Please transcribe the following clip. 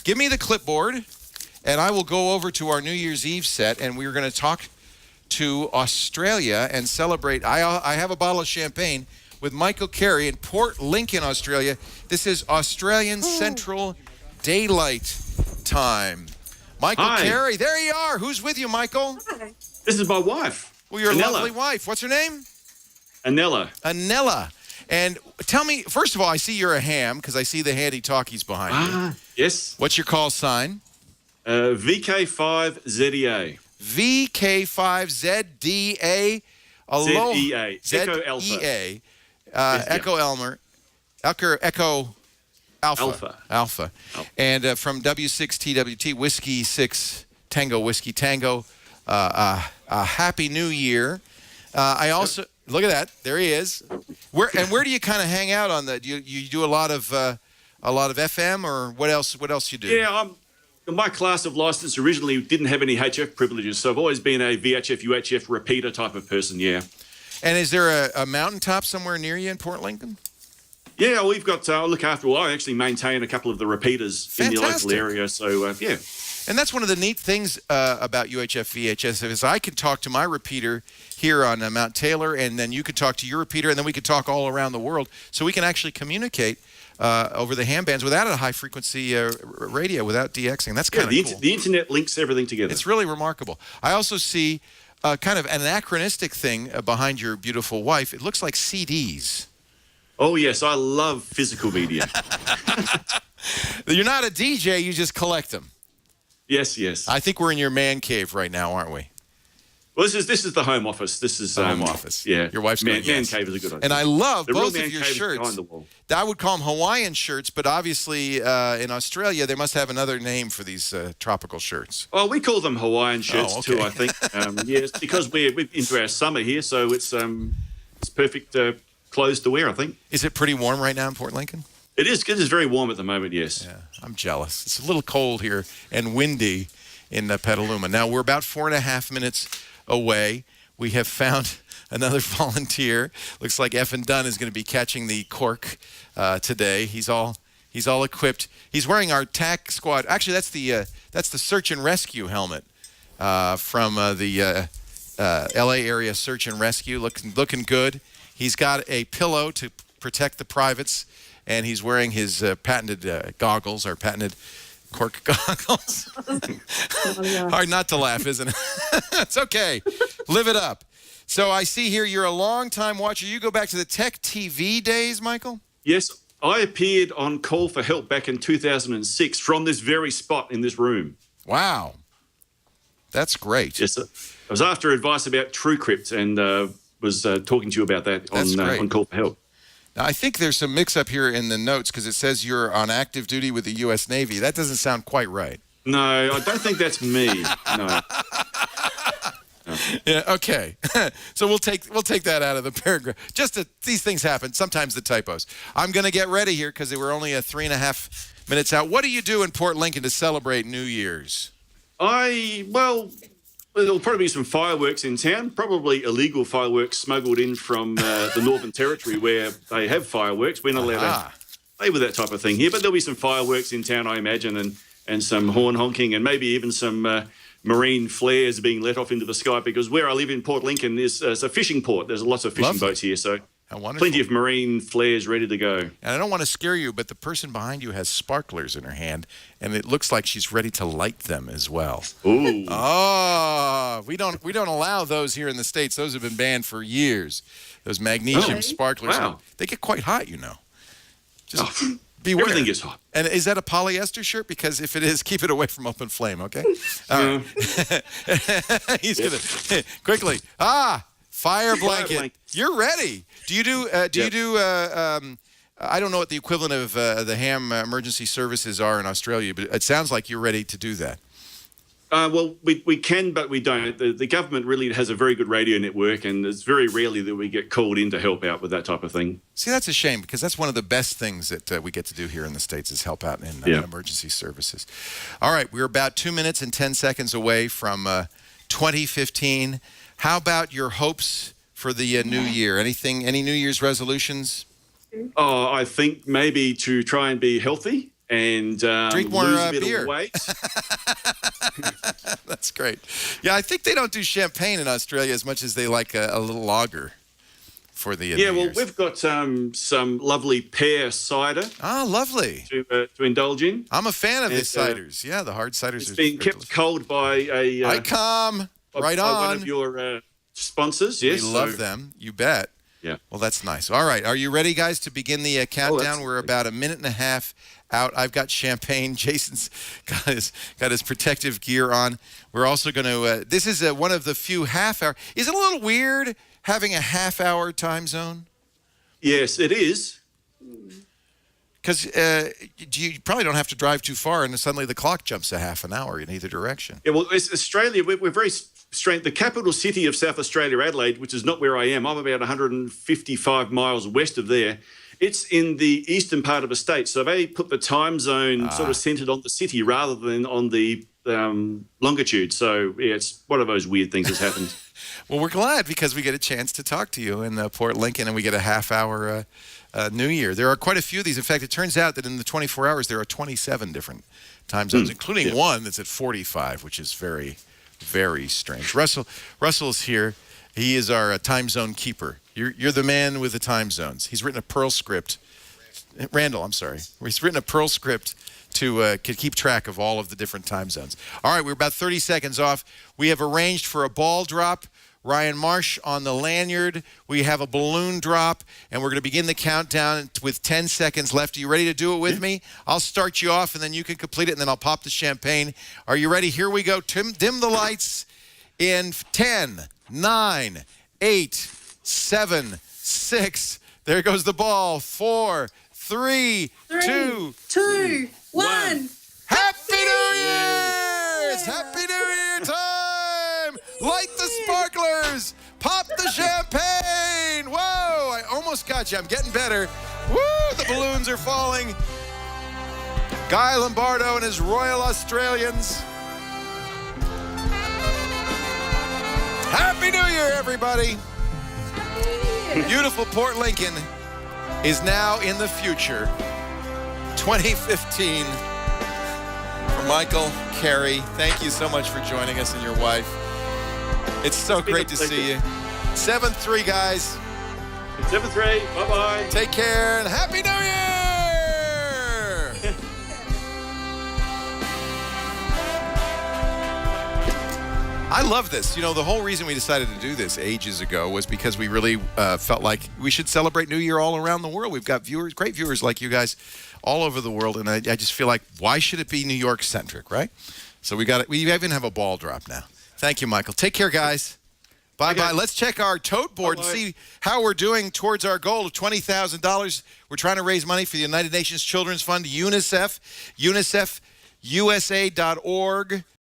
Give me the clipboard, and I will go over to our New Year's Eve set, and we're going to talk to Australia and celebrate. I have a bottle of champagne with Michael Carey in Port Lincoln, Australia. This is Australian Central Daylight Time. Michael Carey, there you are. Who's with you, Michael? Hi. This is my wife. Well, your Anele. lovely wife. What's her name? Anele. Anele. And tell me, first of all, I see you're a ham because I see the handy talkies behind you. Yes. What's your call sign? VK5ZEA. VK5ZDA. ZEA. Echo Alpha. ZEA. Echo Elmer. Echo Alpha. And from W6TWT, Whiskey 6 Tango, Whiskey Tango. A Happy New Year. I also, look at that. There he is. Where do you kind of hang out on that? You do a lot of FM, or what else you do? Yeah, my class of license originally didn't have any HF privileges, so I've always been a VHF, UHF repeater type of person, yeah. And is there a mountaintop somewhere near you in Port Lincoln? Yeah, we've got, I look after, I actually maintain a couple of the repeaters in the local area, so yeah. And that's one of the neat things about UHF VHS is I can talk to my repeater here on Mount Taylor, and then you could talk to your repeater, and then we could talk all around the world. So we can actually communicate over the ham bands without a high-frequency radio, without DXing. That's kind of cool. The internet links everything together. It's really remarkable. I also see kind of an anachronistic thing behind your beautiful wife. It looks like CDs. Oh, yes, I love physical media. You're not a DJ, you just collect them. Yes, yes. I think we're in your man cave right now, aren't we? Well, this is the home office. This is the home office. Yeah, your wife's man cave is a good idea. And I love the both real of your man cave shirts. is behind the wall. I would call them Hawaiian shirts, but obviously in Australia they must have another name for these tropical shirts. Oh, we call them Hawaiian shirts too. I think. Yes, because we're into our summer here, so it's perfect clothes to wear. I think. Is it pretty warm right now in Port Lincoln? It is. It is very warm at the moment. Yes. Yeah, I'm jealous. It's a little cold here and windy in Petaluma. Now we're about 4.5 minutes away. We have found another volunteer. Looks like Effin Dunn is going to be catching the cork today. He's all equipped. He's wearing our TAC squad. Actually, that's the search and rescue helmet from the LA area search and rescue. Looking good. He's got a pillow to protect the privates, and he's wearing his patented goggles, our patented cork goggles. Hard not to laugh, isn't it? It's okay. Live it up. So I see here you're a long-time watcher. You go back to the Tech TV days, Michael? Yes. I appeared on Call for Help back in 2006 from this very spot in this room. Wow. That's great. Yes, I was after advice about TrueCrypt and was talking to you about that on Call for Help. Now, I think there's some mix-up here in the notes because it says you're on active duty with the U.S. Navy. That doesn't sound quite right. No, I don't think that's me. No. Yeah. Okay. So we'll take that out of the paragraph. These things happen. Sometimes the typos. I'm going to get ready here because we're only 3.5 minutes out. What do you do in Port Lincoln to celebrate New Year's? There'll probably be some fireworks in town, probably illegal fireworks smuggled in from the Northern Territory where they have fireworks. We're not allowed to play with that type of thing here, but there'll be some fireworks in town, I imagine, and some horn honking and maybe even some marine flares being let off into the sky because where I live in Port Lincoln is a fishing port. There's lots of fishing boats here, so plenty of marine flares ready to go. And I don't want to scare you, but the person behind you has sparklers in her hand, and it looks like she's ready to light them as well. Ooh. Oh, we don't allow those here in the States. Those have been banned for years. Those magnesium sparklers. Wow. They get quite hot, you know. Just beware. Everything gets hot. And is that a polyester shirt? Because if it is, keep it away from open flame, okay? He's going to quickly. Fire blanket. You're ready. Do you do I don't know what the equivalent of the ham emergency services are in Australia, but it sounds like you're ready to do that. Well, we can, but we don't. The government really has a very good radio network, and it's very rarely that we get called in to help out with that type of thing. See, that's a shame, because that's one of the best things that we get to do here in the States is help out in emergency services. All right, we're about 2 minutes and 10 seconds away from 2015. How about your hopes for the new year? Any New Year's resolutions? Oh, I think maybe to try and be healthy. and Drink more lose a bit beer. of weight. That's great. Yeah, I think they don't do champagne in Australia as much as they like a little lager for the Yeah, New well, Year's. we've got some lovely pear cider Ah, lovely. to indulge in. I'm a fan of his And, ciders. Yeah, the hard ciders. It's are been very kept cold by a I come right by on. one of your sponsors. Yes, We love them. You bet. Yeah. Well, that's nice. All right. Are you ready, guys, to begin the countdown? We're absolutely. about a minute and a half out. I've got champagne. Jason's got his protective gear on. We're also going to, this is one of the few half-hour. Is it a little weird having a half-hour time zone? Yes, it is. Because you probably don't have to drive too far, and suddenly the clock jumps a half an hour in either direction. Yeah, well, it's Australia, we're very strange. The capital city of South Australia, Adelaide, which is not where I am. I'm about 155 miles west of there. It's in the eastern part of the state, so they put the time zone sort of centred on the city rather than on the longitude. So, yeah, it's one of those weird things that's happened. Well, we're glad because we get a chance to talk to you in Port Lincoln, and we get a half-hour New Year. There are quite a few of these. In fact, it turns out that in the 24 hours, there are 27 different time zones, including one that's at 45, which is very, very strange. Russell's here. He is our time zone keeper. You're the man with the time zones. He's written a Perl script. Randall, I'm sorry. He's written a Perl script to keep track of all of the different time zones. All right, we're about 30 seconds off. We have arranged for a ball drop. Ryan Marsh on the lanyard. We have a balloon drop, and we're going to begin the countdown with 10 seconds left. Are you ready to do it with me? I'll start you off, and then you can complete it, and then I'll pop the champagne. Are you ready? Here we go. Dim the lights in 10, 9, 8, 7, 6. There goes the ball. 4, 3, 2, 1. Happy New Year's! Happy New Year time! Light the sparklers! Pop the champagne! Whoa! I almost got you. I'm getting better. Woo! The balloons are falling. Guy Lombardo and his Royal Australians. Happy New Year, everybody! Beautiful Port Lincoln is now in the future. 2015. For Michael, Carrie, thank you so much for joining us and your wife. It's so great to see you. 7-3, guys. 7-3. Bye-bye. Take care and Happy New Year! I love this. You know, the whole reason we decided to do this ages ago was because we really felt like we should celebrate New Year all around the world. We've got viewers, great viewers like you guys all over the world, and I just feel like, why should it be New York-centric, right? So we even have a ball drop now. Thank you, Michael. Take care, guys. Bye-bye. Let's check our tote board and see how we're doing towards our goal of $20,000. We're trying to raise money for the United Nations Children's Fund, UNICEF, UNICEFusa.org.